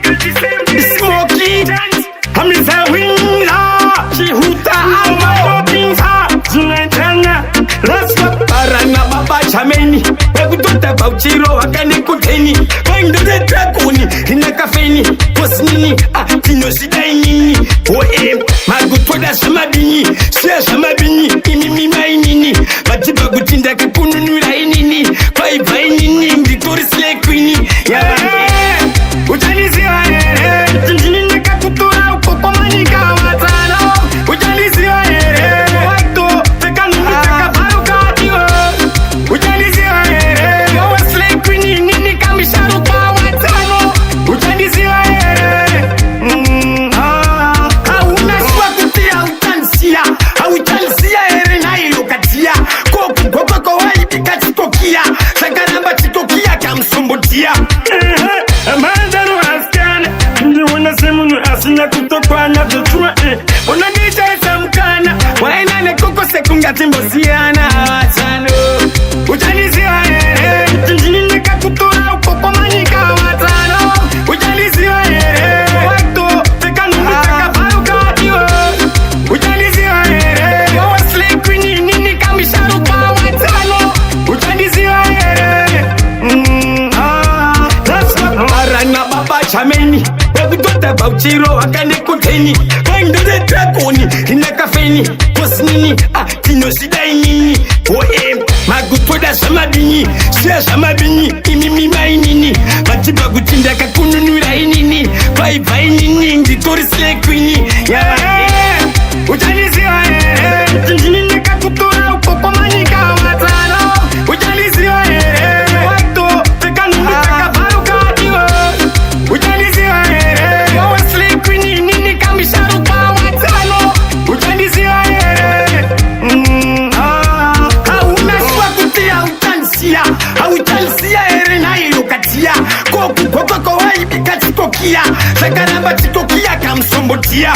Smoky, Hamisa Winla, Chihuta Amabinsa, Zunatana, Raspa Parana Baba Chameni, Pagutota Pauchiro, Akane Kuteni, Find the Draconi, Hinakafeni, Posnini, Tino Sidaini, O.M. Magutoda Samabini, Sia Samabini, Imimi Mainini, Matiba Gutinda Kapunu Rainini, Pai Painini, Victoria Queenie, Utanizia, Tinka Kutura, Popomanica, Matano, Utanizia, Wato, the Kanaka Parucatio, Utanizia, Slay Queenie, Nini Kamisharu Pawatano, Utanizia, Auna Swakutia, Utansia, Autansia, Erenaio Katia, Koku, Coco, Katikokia, Sakaramba Tikokia, Kamsumbutia. Amanda no askan, you wanna say munu asina kutokwana tutua unaniita samkana, waina ne koko sekunga timbosiana watano. Utanizia tinjini kakutora upopomanika watano. Utanizia wato tekanu mitaka parukatio. Utanizia Slay Queenie nini kamisharu pa watano. Utanizia Arana Baba Chameni, Pagutota Pauchiro, Akane Kuteni, Find the Draconi, Hinakafeni, Posnini, Tino Sidaini, O.M. Magutoda Samabini, Sia Samabini, Imimi Mainini, Matiba Gutinda Kapunu Rainini, Pai Painini, Victoria Queenie, Utanizia, Tinjini Kakutora, Popomanica, Matano, Utanizia, Wato, the Kanaka Parucatio, Utanizia, Slay Queenie, Nini Kamisharu Pawatano, Utanizia, Auna Swakutia, Utansia, Autansia, Erenaio Katia, Koku, Coco, Katikokia, Sakaramba Tikokia, Kamsumbutia.